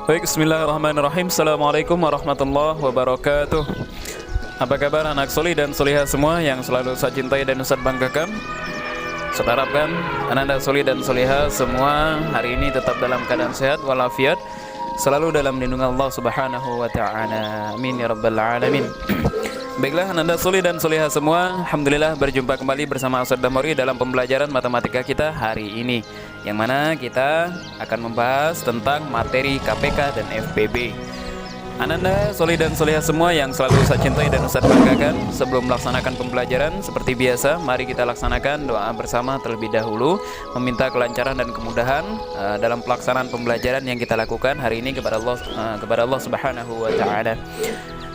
Baik, bismillahirrahmanirrahim. Assalamualaikum warahmatullahi wabarakatuh. Apa kabar anak solih dan solihah semua yang selalu saya cintai dan Ustaz banggakan? Saya harapkan anak solih dan solihah semua hari ini tetap dalam keadaan sehat walafiat, selalu dalam lindungan Allah Subhanahu wa taala. Amin ya rabbal alamin. Baiklah Anda solih dan solihah semua, alhamdulillah berjumpa kembali bersama Ustaz Damori dalam pembelajaran matematika kita hari ini, yang mana kita akan membahas tentang materi KPK dan FPB. Anda solih dan solihah semua yang selalu saya cintai dan Ustaz banggakan, sebelum melaksanakan pembelajaran seperti biasa, mari kita laksanakan doa bersama terlebih dahulu, meminta kelancaran dan kemudahan dalam pelaksanaan pembelajaran yang kita lakukan hari ini kepada Allah Subhanahu wa taala.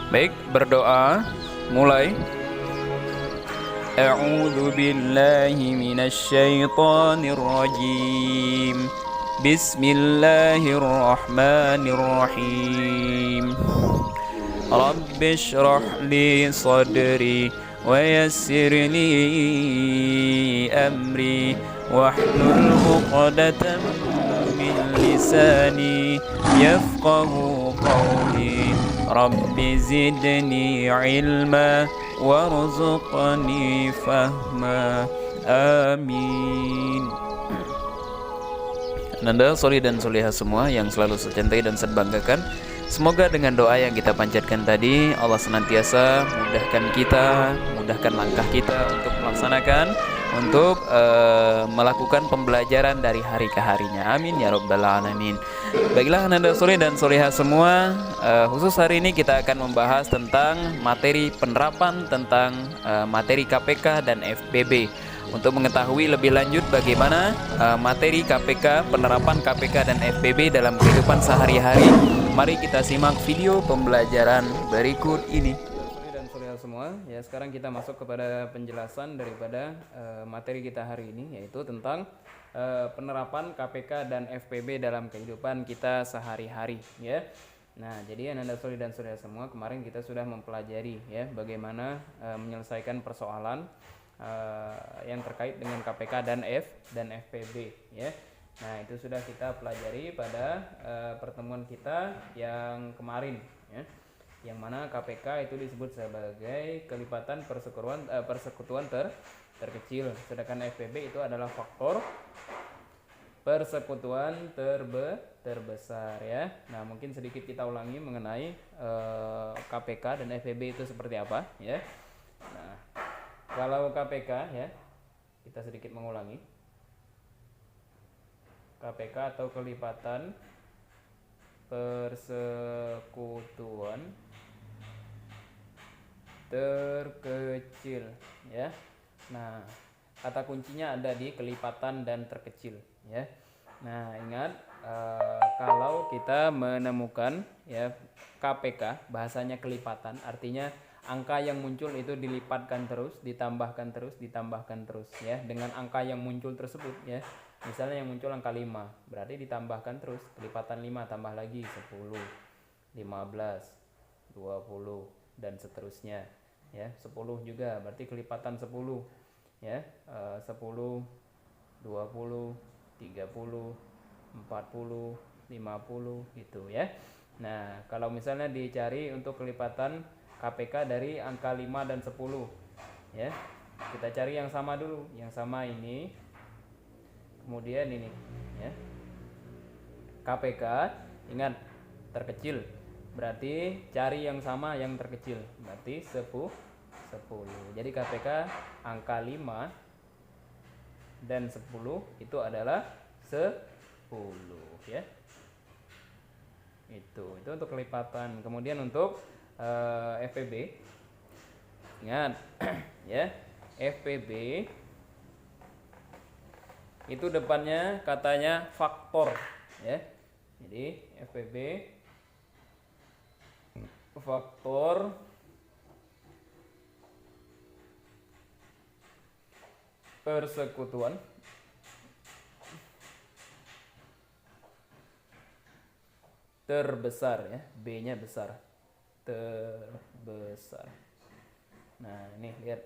Baik, berdoa. Mulai. A'udzu billahi minasy syaithanir rajim. Bismillahirrahmanirrahim. Rabbi shrah li sadri wa yassir li amri wahlul 'uqdatam min lisani yafqahu qawli. Rabbi zidni ilma warzuqni fahma. Amin. Anda solih dan solihah semua yang selalu saya cintai dan saya banggakan, semoga dengan doa yang kita panjatkan tadi, Allah senantiasa mudahkan langkah kita untuk melaksanakan, untuk melakukan pembelajaran dari hari ke harinya. Amin ya rabbal alamin. Baiklah Anda solih dan solihah semua, khusus hari ini kita akan membahas tentang materi penerapan tentang materi KPK dan FPB. Untuk mengetahui lebih lanjut bagaimana materi KPK, penerapan KPK dan FPB dalam kehidupan sehari-hari, mari kita simak video pembelajaran berikut ini. Dan solihah semua, ya sekarang kita masuk kepada penjelasan daripada materi kita hari ini, yaitu tentang penerapan KPK dan FPB dalam kehidupan kita sehari-hari, ya. Nah, jadi Anda solih dan solihah semua, kemarin kita sudah mempelajari ya bagaimana menyelesaikan persoalan yang terkait dengan KPK dan FPB, ya. Nah, itu sudah kita pelajari pada pertemuan kita yang kemarin, ya. Yang mana KPK itu disebut sebagai kelipatan persekutuan terkecil, sedangkan FPB itu adalah faktor persekutuan terbesar, ya. Nah, mungkin sedikit kita ulangi mengenai KPK dan FPB itu seperti apa, ya. Nah, kalau KPK, ya, kita sedikit mengulangi. KPK atau kelipatan persekutuan terkecil, ya. Nah, kata kuncinya ada di kelipatan dan terkecil, ya. Nah, ingat kalau kita menemukan ya KPK, bahasanya kelipatan, artinya angka yang muncul itu dilipatkan terus, ditambahkan terus, ya, dengan angka yang muncul tersebut, ya. Misalnya yang muncul angka 5, berarti ditambahkan terus, kelipatan 5 tambah lagi 10, 15, 20 dan seterusnya, ya. 10 juga berarti kelipatan 10, ya. 10, 20, 30, 40, 50 gitu, ya. Nah, kalau misalnya dicari untuk kelipatan KPK dari angka 5 dan 10, ya. Kita cari yang sama dulu. Yang sama ini, kemudian ini, ya. KPK, ingat terkecil, berarti cari yang sama yang terkecil, berarti 10. Jadi KPK angka 5 dan 10 itu adalah 10, ya. Itu untuk kelipatan. Kemudian untuk FPB, ingat ya, FPB itu depannya katanya faktor, ya. Jadi FPB faktor persekutuan terbesar, ya. B-nya besar, terbesar. Nah, ini lihat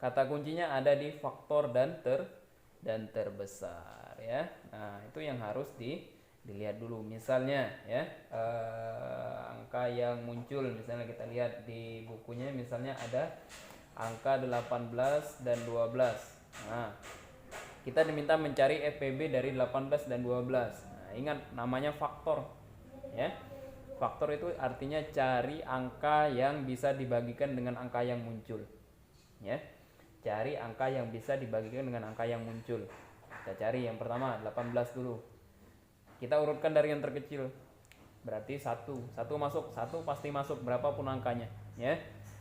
kata kuncinya ada di faktor dan terbesar, ya. Nah, itu yang harus Dilihat dulu misalnya ya, angka yang muncul misalnya kita lihat di bukunya, misalnya ada angka 18 dan 12. Nah, kita diminta mencari FPB dari 18 dan 12. Nah, ingat namanya faktor ya. Faktor itu artinya cari angka yang bisa dibagikan dengan angka yang muncul ya. Cari angka yang bisa dibagikan dengan angka yang muncul. Kita cari yang pertama 18 dulu. Kita urutkan dari yang terkecil. Berarti satu masuk, satu pasti masuk berapapun angkanya ya.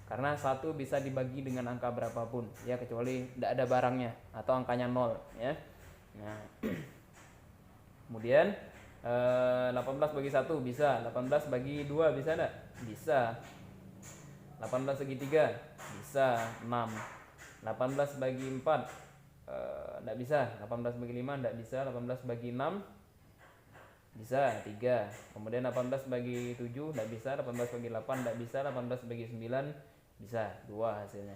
Karena satu bisa dibagi dengan angka berapapun ya, kecuali tidak ada barangnya atau angkanya 0 ya. Nah, kemudian 18 bagi 1 bisa, 18 bagi 2 bisa enggak? Bisa. 18 bagi 3 bisa, 6. 18 bagi 4 enggak bisa. 18 bagi 5 enggak bisa. 18 bagi 6 bisa, 3. Kemudian 18 bagi 7 enggak bisa. 18 bagi 8 enggak bisa. 18 bagi 9 bisa, 2 hasilnya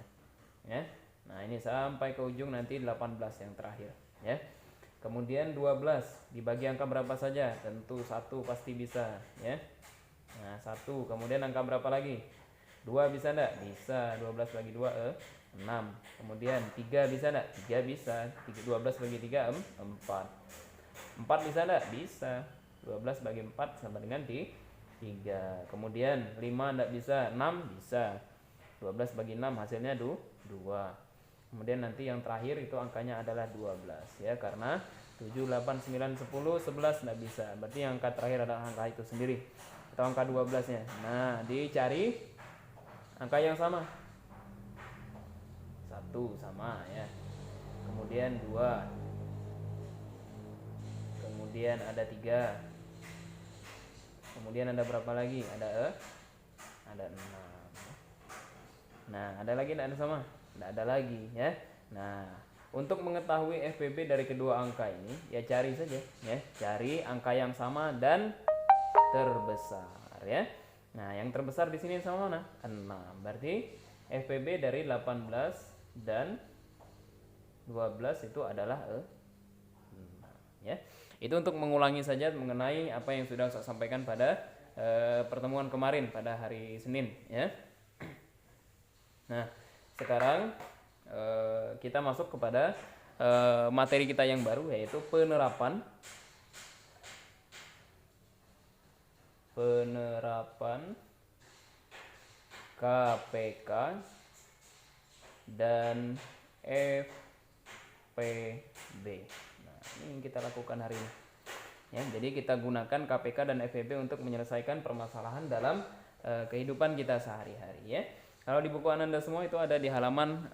ya. Nah, ini sampai ke ujung nanti 18 yang terakhir ya. Kemudian 12 dibagi angka berapa saja? Tentu 1 pasti bisa ya. Nah, 1. Kemudian angka berapa lagi? 2 bisa enggak? Bisa. 12 bagi 2 6. Kemudian 3 bisa enggak? 3 bisa. 12 bagi 3 4. 4 bisa enggak? Bisa. 12 bagi 4 sama dengan 3. Kemudian 5 enggak bisa? 6 bisa. 12 bagi 6 hasilnya 2. Kemudian nanti yang terakhir itu angkanya adalah 12 ya, karena 7, 8, 9, 10, 11 enggak bisa. Berarti yang angka terakhir adalah angka itu sendiri atau angka 12-nya. Nah, dicari angka yang sama. 1 sama ya. Kemudian 2. Kemudian ada 3. Kemudian ada berapa lagi? Ada 6. Nah, ada lagi enggak ada sama? Enggak ada lagi ya. Nah, untuk mengetahui FPB dari kedua angka ini ya cari saja ya. Cari angka yang sama dan terbesar ya. Nah, yang terbesar di sini sama mana? 6. Berarti FPB dari 18 dan 12 itu adalah 6 ya. Itu untuk mengulangi saja mengenai apa yang sudah saya sampaikan pada pertemuan kemarin pada hari Senin ya. Nah, sekarang kita masuk kepada materi kita yang baru, yaitu penerapan KPK dan FPB. Nah, ini yang kita lakukan hari ini ya. Jadi kita gunakan KPK dan FPB untuk menyelesaikan permasalahan dalam kehidupan kita sehari-hari ya. Kalau di buku Ananda semua itu ada di halaman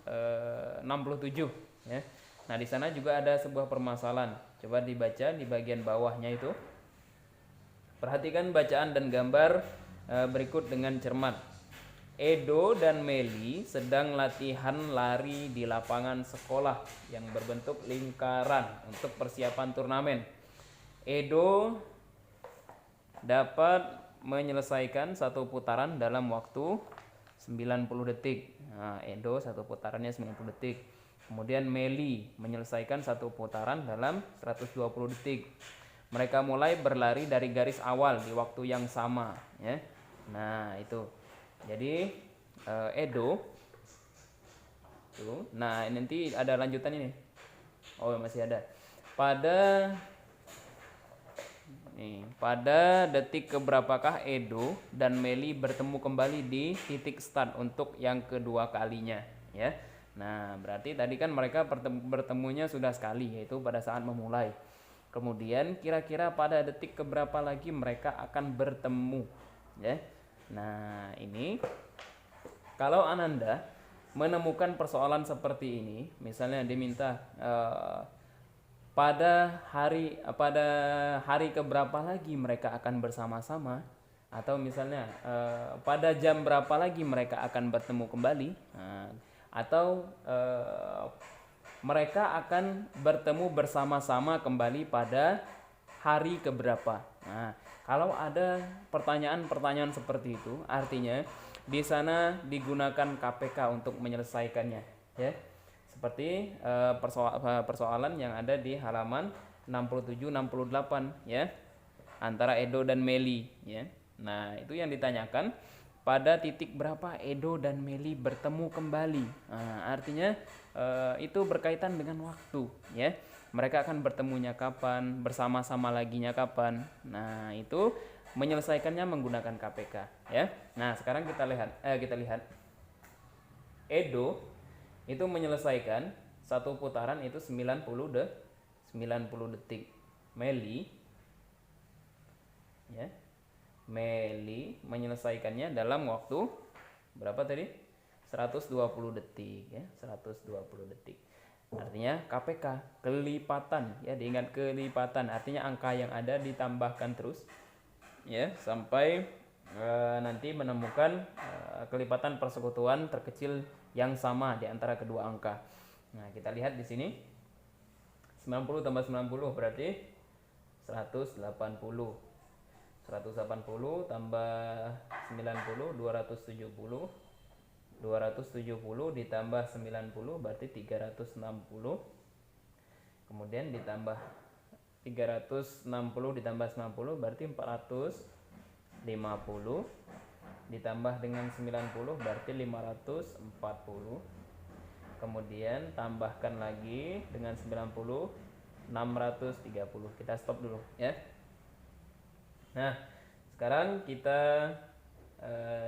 67 ya. Nah, di sana juga ada sebuah permasalahan. Coba dibaca di bagian bawahnya itu. Perhatikan bacaan dan gambar berikut dengan cermat. Edo dan Meli sedang latihan lari di lapangan sekolah yang berbentuk lingkaran untuk persiapan turnamen. Edo dapat menyelesaikan satu putaran dalam waktu 90 detik. Nah, Edo satu putarannya 90 detik. Kemudian Meli menyelesaikan satu putaran dalam 120 detik. Mereka mulai berlari dari garis awal di waktu yang sama ya. Nah, itu. Jadi Edo tuh. Nah, nanti ada lanjutan ini. Oh, masih ada. Pada detik keberapakah Edo dan Meli bertemu kembali di titik start untuk yang kedua kalinya ya. Nah, berarti tadi kan mereka bertemunya sudah sekali, yaitu pada saat memulai. Kemudian kira-kira pada detik keberapa lagi mereka akan bertemu ya. Nah, ini kalau Ananda menemukan persoalan seperti ini, misalnya diminta pada hari keberapa lagi mereka akan bersama-sama, atau misalnya pada jam berapa lagi mereka akan bertemu kembali, atau mereka akan bertemu bersama-sama kembali pada hari keberapa. Nah, kalau ada pertanyaan-pertanyaan seperti itu, artinya di sana digunakan KPK untuk menyelesaikannya ya. Seperti persoalan yang ada di halaman 67-68 ya. antara Edo dan Meli, ya. Nah, itu yang ditanyakan, pada titik berapa Edo dan Meli bertemu kembali. Nah, artinya itu berkaitan dengan waktu, ya. Mereka akan bertemunya kapan, bersama-sama laginya kapan. Nah, itu menyelesaikannya menggunakan KPK, ya. Nah, sekarang kita lihat Edo itu menyelesaikan satu putaran itu 90 detik. Meli menyelesaikannya dalam waktu berapa tadi? 120 detik, ya, 120 detik. Artinya KPK kelipatan, ya, diingat kelipatan. Artinya angka yang ada ditambahkan terus, ya, sampai nanti menemukan kelipatan persekutuan terkecil yang sama di antara kedua angka. Nah, kita lihat di sini 90 tambah 90 berarti 180. 180 tambah 90 270. 270 ditambah 90 berarti 360. Kemudian ditambah 360 ditambah 90 berarti 450. Ditambah dengan 90 berarti 540. Kemudian tambahkan lagi dengan 90 630. Kita stop dulu, ya. Nah, sekarang kita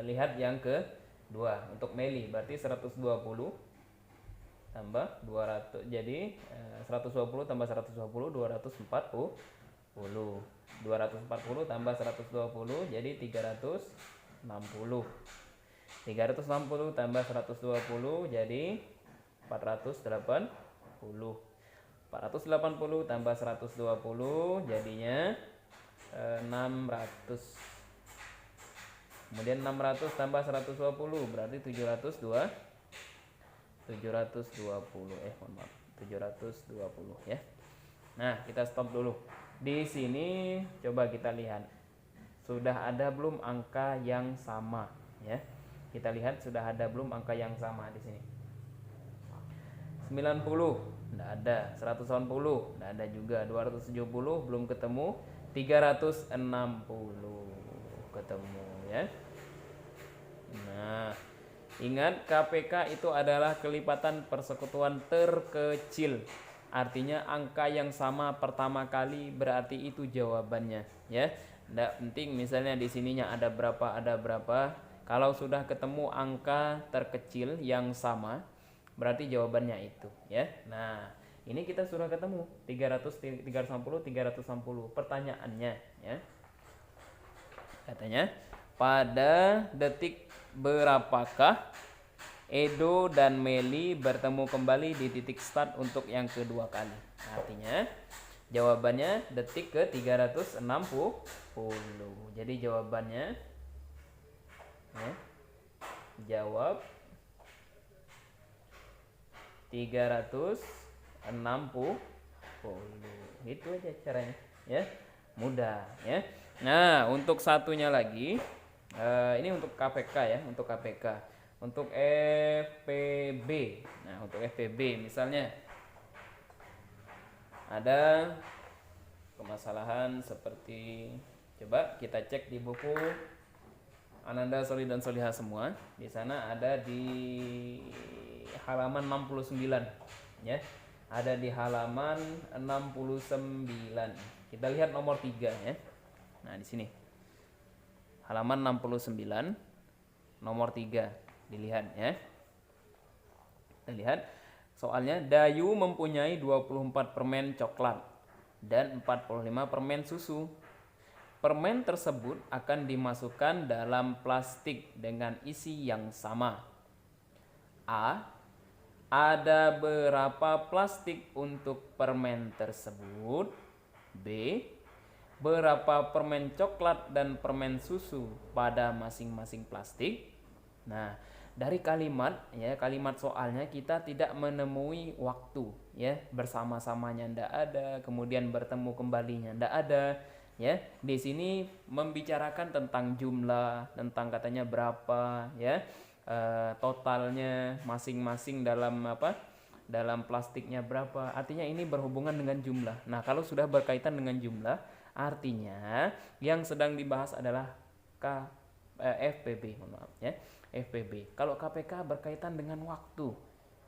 lihat yang kedua. Untuk Meli berarti 120 tambah 200. Jadi 120 tambah 120 240. 240 tambah 120 jadi 360. 360 tambah 120 jadi 480. 480 tambah 120 jadinya 600. Kemudian 600 tambah 120 berarti 720. 720 ya. Nah, kita stop dulu. Di sini coba kita lihat. Sudah ada belum angka yang sama, ya? Kita lihat sudah ada belum angka yang sama di sini. 90 enggak ada, 180 enggak ada juga, 270 belum ketemu, 360 ketemu, ya. Nah, ingat KPK itu adalah kelipatan persekutuan terkecil. Artinya angka yang sama pertama kali berarti itu jawabannya, ya. Nggak penting misalnya di sininya ada berapa. Kalau sudah ketemu angka terkecil yang sama berarti jawabannya itu, ya. Nah, ini kita sudah ketemu 360. Pertanyaannya, ya. Katanya, pada detik berapakah Edo dan Meli bertemu kembali di titik start untuk yang kedua kali? Artinya jawabannya detik ke 360. Jadi jawabannya, ya, jawab 360. Itu aja caranya, ya. Mudah, ya. Nah, untuk satunya lagi, ini untuk KPK, ya, untuk KPK. Untuk FPB. Nah, untuk FPB misalnya ada permasalahan seperti, coba kita cek di buku Ananda Solih dan Solihah semua. Di sana ada di halaman 69, ya. Ada di halaman 69. Kita lihat nomor 3, ya. Nah, di sini. Halaman 69 nomor 3. Dilihat, ya. Kita lihat soalnya, Dayu mempunyai 24 permen coklat dan 45 permen susu. Permen tersebut akan dimasukkan dalam plastik dengan isi yang sama. A. Ada berapa plastik untuk permen tersebut? B. Berapa permen coklat dan permen susu pada masing-masing plastik? Nah, dari kalimat, ya, kalimat soalnya kita tidak menemui waktu, ya, bersama-samanya ndak ada, kemudian bertemu kembalinya ndak ada, ya. Di sini membicarakan tentang jumlah, tentang katanya berapa, ya, totalnya masing-masing dalam dalam plastiknya berapa. Artinya ini berhubungan dengan jumlah. Nah, kalau sudah berkaitan dengan jumlah, Artinya yang sedang dibahas adalah FPB, mohon maaf ya, FPB. Kalau KPK berkaitan dengan waktu,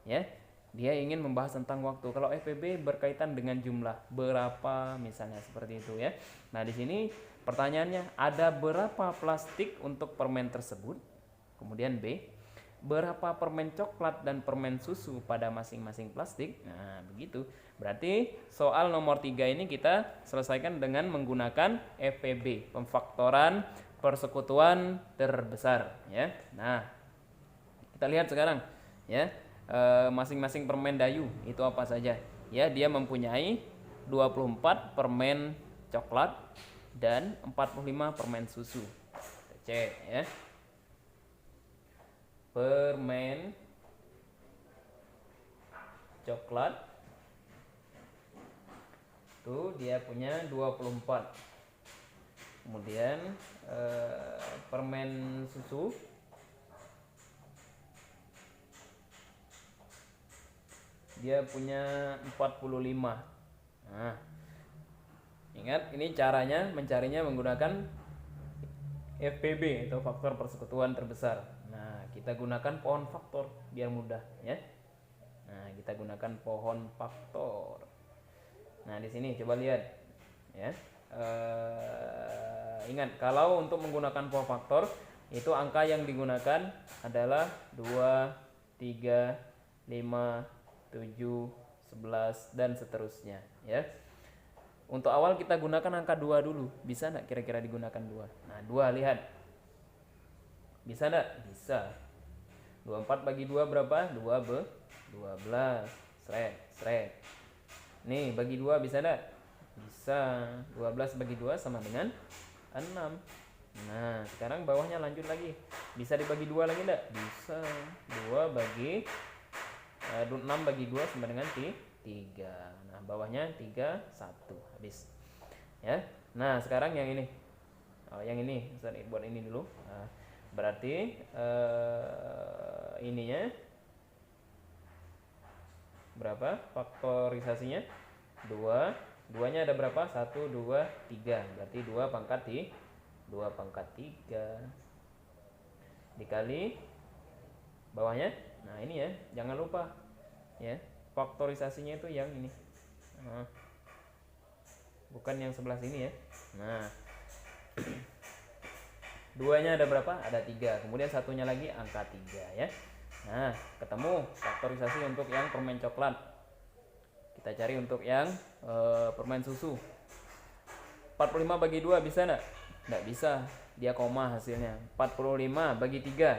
ya, dia ingin membahas tentang waktu. Kalau FPB berkaitan dengan jumlah, berapa misalnya, seperti itu ya. Nah di sini pertanyaannya, ada berapa plastik untuk permen tersebut? Kemudian B, berapa permen coklat dan permen susu pada masing-masing plastik? Nah begitu. Berarti soal nomor 3 ini kita selesaikan dengan menggunakan FPB, pemfaktoran persekutuan terbesar ya. Nah kita lihat sekarang ya, masing-masing permen Dayu itu apa saja ya. Dia mempunyai 24 permen coklat dan 45 permen susu. Kita cek ya. Permen coklat tuh dia punya 24. Kemudian permen susu dia punya 45. Nah, ingat ini caranya mencarinya menggunakan FPB atau faktor persekutuan terbesar. Nah, kita gunakan pohon faktor biar mudah ya. Nah, kita gunakan pohon faktor. Nah, di sini coba lihat ya. Ingat kalau untuk menggunakan pohon faktor itu angka yang digunakan adalah 2, 3, 5, 7, 11 dan seterusnya ya. Untuk awal kita gunakan angka 2 dulu. Bisa enggak kira-kira digunakan 2? Nah, 2 lihat. Bisa enggak? Bisa. 24 bagi 2 berapa? 12. Sret. Nih, bagi 2 bisa enggak? Bisa. 12 bagi 2 sama dengan 6. Nah, sekarang bawahnya lanjut lagi. Bisa dibagi 2 lagi enggak? Bisa. 2 bagi 6 bagi 2 sama dengan 3. Nah, bawahnya 3, 1. Habis. Ya. Nah, sekarang yang ini. Yang ini, sorry, buat ini dulu. Nah, berarti ininya berapa? Faktorisasinya 2. 2-nya ada berapa? 1, 2, 3. Berarti 2 pangkat 3 dikali bawahnya. Nah, ini ya, jangan lupa ya. Faktorisasinya itu yang ini. Bukan yang sebelah sini ya. Nah, 2-nya ada berapa? Ada 3. Kemudian satunya lagi angka 3 ya. Nah, ketemu faktorisasi untuk yang permen coklat. Kita cari untuk yang permen susu. 45 bagi 2 bisa enggak? Enggak bisa. Dia koma hasilnya. 45 bagi 3.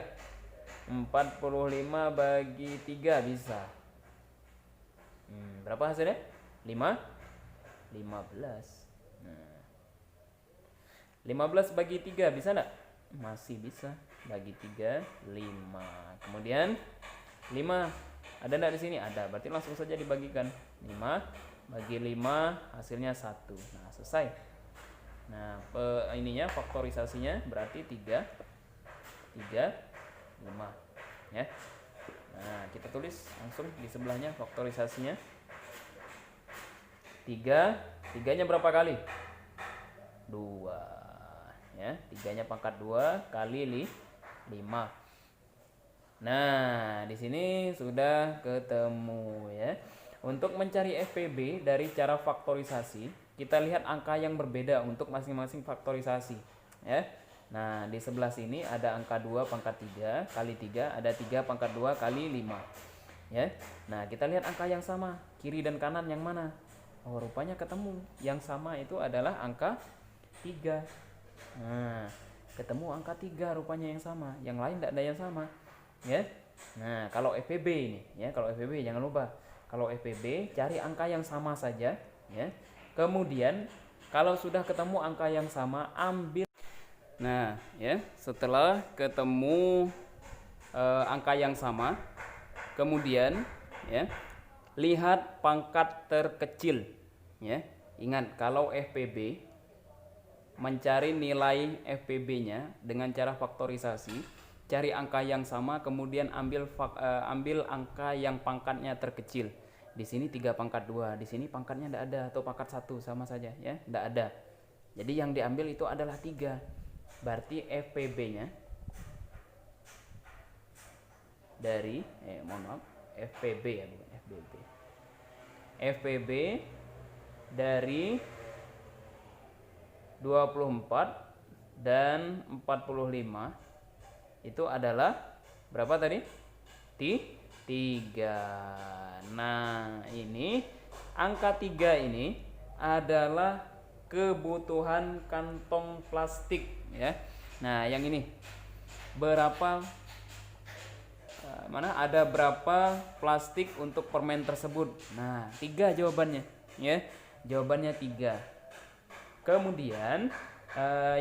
45 bagi 3 bisa. Berapa hasilnya? 15. Nah, 15 bagi 3 bisa enggak? Masih bisa. Bagi 3, 5. Kemudian 5 ada enggak di sini? Ada. Berarti langsung saja dibagikan. 5 bagi 5 hasilnya 1. Nah, selesai. Nah, ininya faktorisasinya berarti 3, 5 ya. Nah, kita tulis langsung di sebelahnya faktorisasinya. 3-nya berapa kali? 2 ya. 3-nya pangkat 2 kali 5. Nah, di sini sudah ketemu ya. Untuk mencari FPB dari cara faktorisasi, kita lihat angka yang berbeda untuk masing-masing faktorisasi ya. Nah, di sebelah sini ada angka 2 pangkat 3 kali 3, ada 3 pangkat 2 kali 5 ya. Nah, kita lihat angka yang sama, kiri dan kanan yang mana? Oh, rupanya ketemu. Yang sama itu adalah angka 3. Nah, ketemu angka 3 rupanya yang sama. Yang lain tidak ada yang sama ya. Nah, kalau FPB ini ya, kalau FPB jangan lupa. Kalau FPB cari angka yang sama saja ya. Kemudian kalau sudah ketemu angka yang sama, ambil. Nah, ya, setelah ketemu angka yang sama, kemudian ya, lihat pangkat terkecil ya. Ingat, kalau FPB mencari nilai FPB-nya dengan cara faktorisasi, cari angka yang sama, kemudian ambil angka yang pangkatnya terkecil. Di sini 3 pangkat 2, di sini pangkatnya tidak ada, atau pangkat 1 sama saja ya, tidak ada. Jadi yang diambil itu adalah 3. Berarti FPB-nya dari FPB ya, bukan FBB. FPB dari 24 dan 45 itu adalah berapa tadi? 3. Nah, ini angka 3 ini adalah kebutuhan kantong plastik ya. Nah, yang ini berapa ada berapa plastik untuk permen tersebut? Nah, 3 jawabannya ya. Jawabannya 3. Kemudian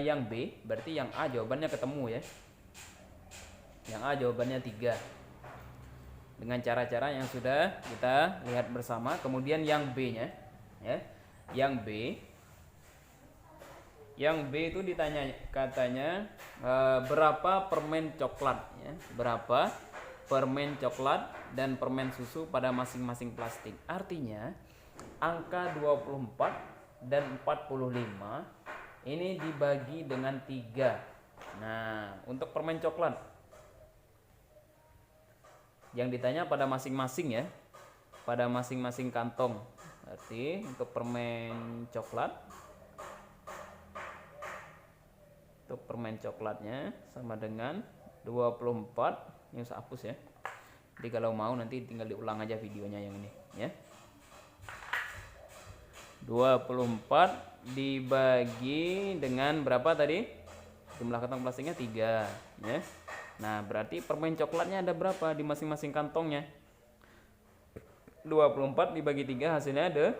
yang B, berarti yang A jawabannya ketemu ya. Yang A jawabannya 3. Dengan cara-cara yang sudah kita lihat bersama. Kemudian yang B-nya ya. Yang B itu ditanya katanya berapa permen coklat ya. Berapa permen coklat dan permen susu pada masing-masing plastik. Artinya angka 24 dan 45 ini dibagi dengan 3. Nah, untuk permen coklat yang ditanya pada masing-masing ya, pada masing-masing kantong. Berarti untuk permen coklat, untuk permen coklatnya sama dengan 24. Ini usah hapus ya. Jadi kalau mau nanti tinggal diulang aja videonya yang ini ya. 24 dibagi dengan berapa tadi? Jumlah kantong plastiknya 3 ya. Nah, berarti permen coklatnya ada berapa di masing-masing kantongnya? 24 dibagi 3 hasilnya ada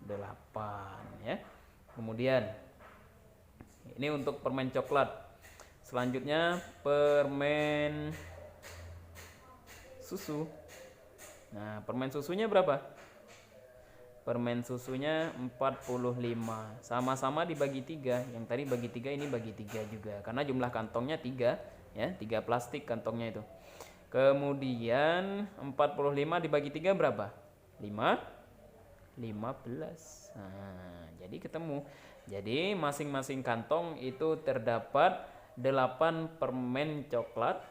8 ya. Kemudian ini untuk permen coklat. Selanjutnya permen susu. Nah, permen susunya berapa? Permen susunya 45. Sama-sama dibagi 3. Yang tadi bagi 3, ini bagi 3 juga. Karena jumlah kantongnya 3 ya, 3 plastik kantongnya itu. Kemudian 45 dibagi 3 berapa? 15. Nah, jadi ketemu. Jadi masing-masing kantong itu terdapat 8 permen coklat,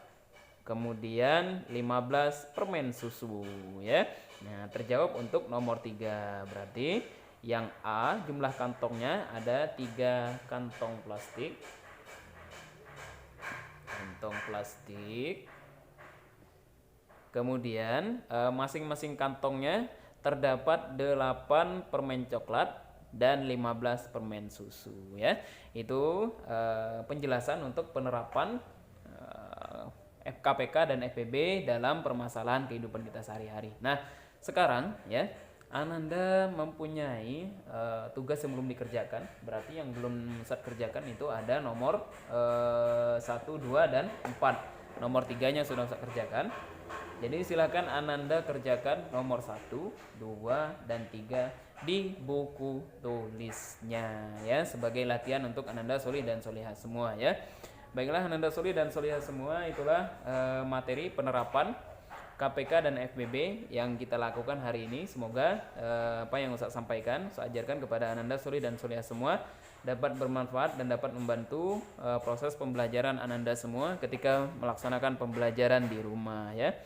kemudian 15 permen susu ya. Nah, terjawab untuk nomor 3. Berarti yang A jumlah kantongnya ada 3 kantong plastik. Kemudian masing-masing kantongnya terdapat 8 permen coklat dan 15 permen susu ya. Itu penjelasan untuk penerapan KPK dan FPB dalam permasalahan kehidupan kita sehari-hari. Nah, sekarang ya, Ananda mempunyai tugas yang belum dikerjakan. Berarti yang belum Ustaz kerjakan itu ada nomor 1, 2, dan 4. Nomor 3-nya sudah Ustaz kerjakan. Jadi silakan Ananda kerjakan nomor 1, 2, dan 3 di buku tulisnya ya, sebagai latihan untuk Ananda solih dan solihah semua ya. Baiklah Ananda solih dan solihah semua, itulah materi penerapan KPK dan FBB yang kita lakukan hari ini. Semoga apa yang Ustaz sampaikan, saya ajarkan kepada Ananda solih dan solihah semua dapat bermanfaat dan dapat membantu proses pembelajaran Ananda semua ketika melaksanakan pembelajaran di rumah ya.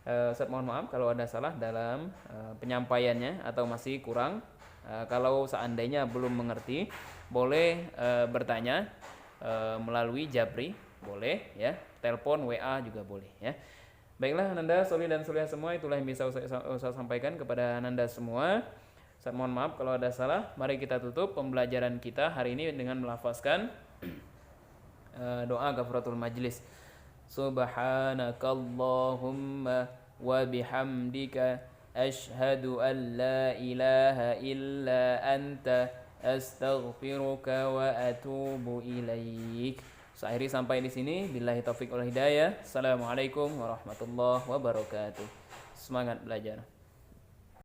Ustaz mohon maaf kalau ada salah dalam penyampaiannya atau masih kurang. Kalau seandainya belum mengerti, boleh bertanya melalui Japri, boleh ya, telepon, WA juga boleh ya. Baiklah Ananda solih dan solihah semua, itulah yang bisa saya sampaikan kepada Ananda semua. Saya mohon maaf kalau ada salah. Mari kita tutup pembelajaran kita hari ini dengan melafazkan doa kafaratul majlis. Subhanakallahumma wa bihamdika asyhadu an la ilaha illa anta astaghfiruka wa atubu ilaik. Saya akhiri sampai di sini. Billahi taufik wal hidayah. Assalamualaikum warahmatullahi wabarakatuh. Semangat belajar.